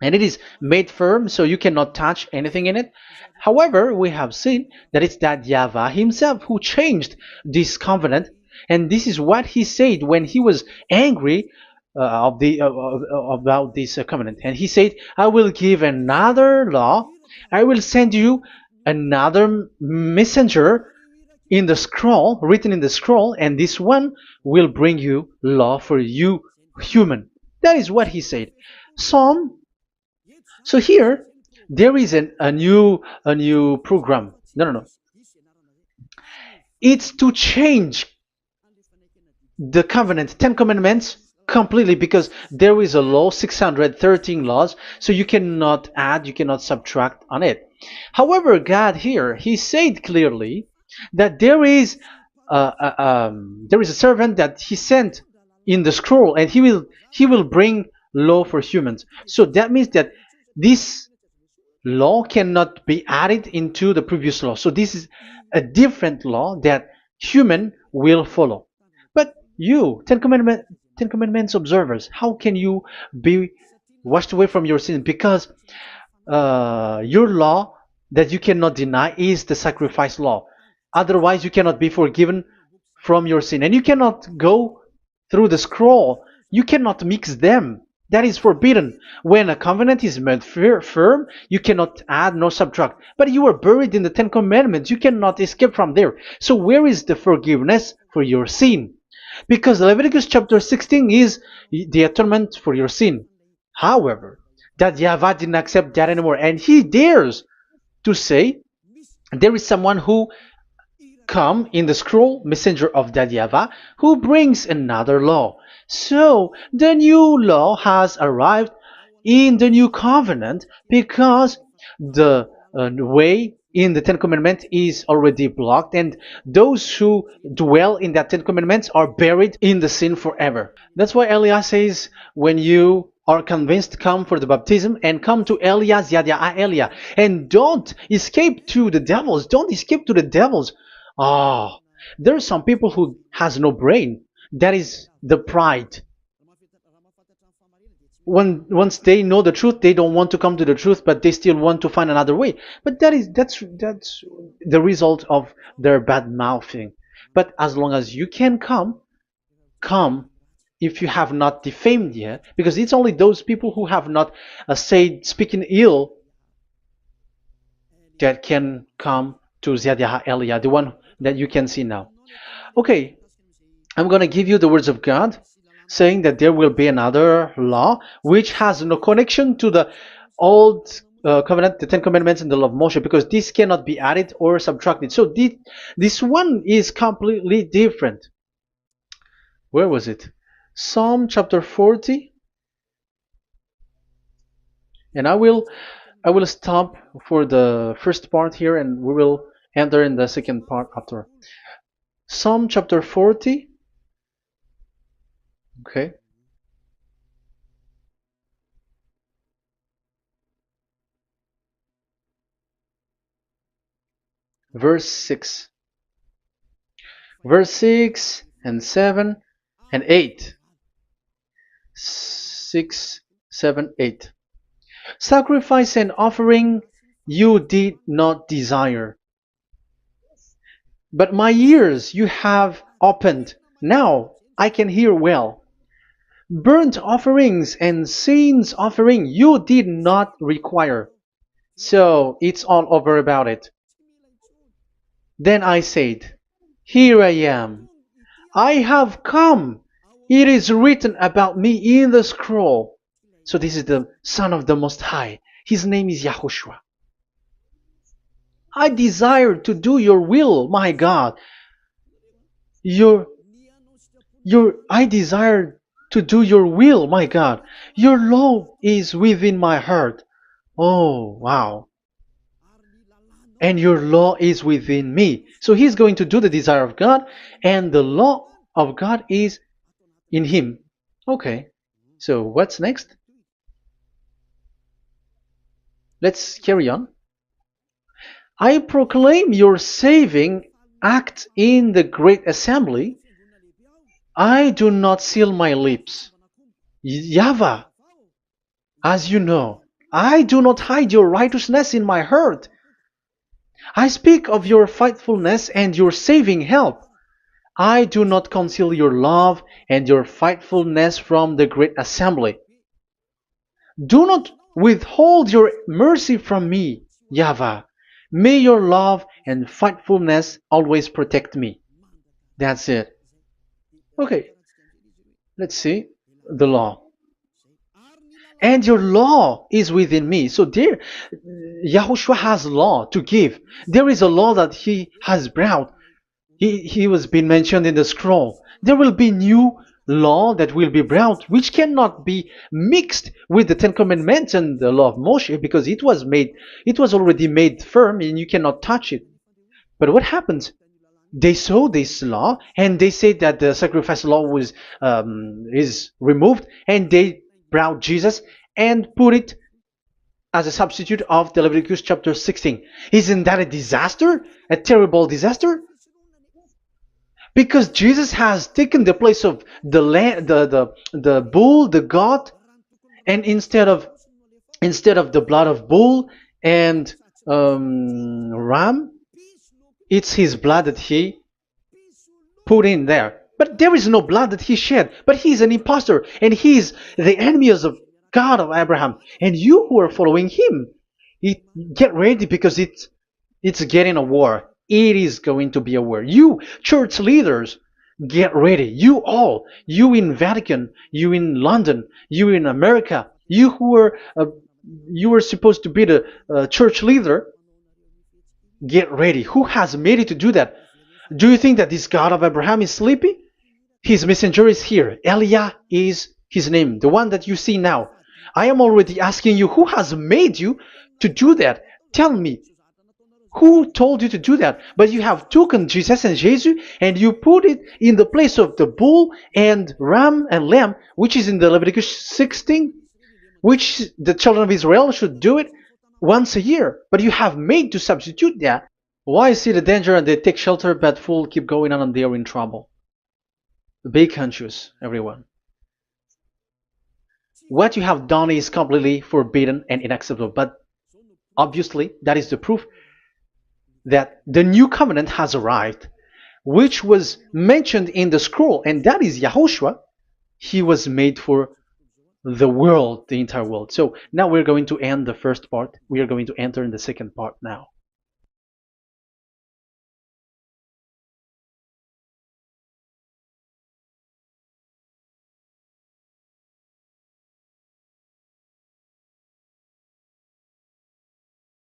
And it is made firm, so you cannot touch anything in it. However, we have seen that it's that YAHVAH himself who changed this covenant, and this is what he said when he was angry about this covenant. And he said, "I will give another law. I will send you another messenger in the scroll, written in the scroll, and this one will bring you law for you, human." That is what he said. Psalm so here there is a new program. No. It's to change the covenant, Ten Commandments completely, because there is a law, 613 laws, so you cannot add, you cannot subtract on it. However, God here, he said clearly that there is a servant that he sent in the scroll, and he will bring law for humans. So that means that this law cannot be added into the previous law. So this is a different law that human will follow. But you, Ten Commandments observers, how can you be washed away from your sin? Because your law that you cannot deny is the sacrifice law. Otherwise, you cannot be forgiven from your sin. And you cannot go through the scroll. You cannot mix them. That is forbidden. When a covenant is made firm, you cannot add nor subtract. But you are buried in the Ten Commandments. You cannot escape from there. So where is the forgiveness for your sin? Because Leviticus chapter 16 is the atonement for your sin. However, that YAHVAH didn't accept that anymore. And he dares to say there is someone who come in the scroll, messenger of that YAHVAH, who brings another law. So the new law has arrived in the new covenant because the way in the Ten Commandments is already blocked, and those who dwell in that Ten Commandments are buried in the sin forever. That's why Elias says, when you are convinced, come for the baptism and come to Elias, Yada Elia, and don't escape to the devils. Don't escape to the devils. Ah, there are some people who has no brain. That is the pride. Once they know the truth, they don't want to come to the truth, but they still want to find another way. But that's the result of their bad mouthing. But as long as you can come if you have not defamed yet, because it's only those people who have not said speaking ill that can come to Ziyad Elia, the one that you can see now. Okay, I'm going to give you the words of God saying that there will be another law which has no connection to the old covenant, the Ten Commandments and the law of Moshe, because this cannot be added or subtracted. So this one is completely different. Where was it? Psalm chapter 40. And I will stop for the first part here, and we will enter in the second part after. Psalm chapter 40. Okay. Verse 6. Verse 6 and 7 and 8. 6, 7, 8. Sacrifice and offering you did not desire, but my ears you have opened. Now I can hear well. Burnt offerings and sins offering you did not require. So it's all over about it. Then I said, here I am. I have come. It is written about me in the scroll. So this is the Son of the Most High. His name is YAHOSHUAH. I desire to do your will, my God. I desire to do your will, my God. Your law is within my heart. Oh, wow. And your law is within me. So he's going to do the desire of God, and the law of God is in him. Okay. So what's next? Let's carry on. I proclaim your saving act in the great assembly, I do not seal my lips. YAHVAH, as you know, I do not hide your righteousness in my heart. I speak of your faithfulness and your saving help. I do not conceal your love and your faithfulness from the great assembly. Do not withhold your mercy from me, YAHVAH. May your love and faithfulness always protect me. That's it. Okay, let's see the law. And your law is within me. So there, Yahushua has law to give. There is a law that he has brought. He was being mentioned in the scroll. There will be new law that will be brought, which cannot be mixed with the Ten Commandments and the law of Moshe, because it was already made firm, and you cannot touch it. But what happens? They saw this law, and they said that the sacrifice law was is removed, and they brought Jesus and put it as a substitute of the Leviticus chapter 16. Isn't that a disaster? A terrible disaster? Because Jesus has taken the place of the the bull, the goat, and instead of the blood of bull and ram, it's his blood that he put in there. But there is no blood that he shed. But he's an impostor, and he's the enemy of God of Abraham. And you who are following him, get ready, because it's getting a war. It is going to be a war. You church leaders, get ready. You all, you in Vatican, you in London, you in America, you are supposed to be the church leader. Get ready. Who has made it to do that? Do you think that this God of Abraham is sleepy? His messenger is here. Eliah is his name, the one that you see now. I am already asking you, who has made you to do that? Tell me, who told you to do that? But you have taken Jesus and Jesus, and you put it in the place of the bull and ram and lamb, which is in the Leviticus 16, which the children of Israel should do it once a year. But you have made to substitute that. Why see the danger and they take shelter, but fool keep going on and they are in trouble? Be conscious, everyone. What you have done is completely forbidden and unacceptable. But obviously, that is the proof that the new covenant has arrived, which was mentioned in the scroll, and that is Yahushua. He was made for the world, the entire world. So now we're going to end the first part. We are going to enter in the second part now.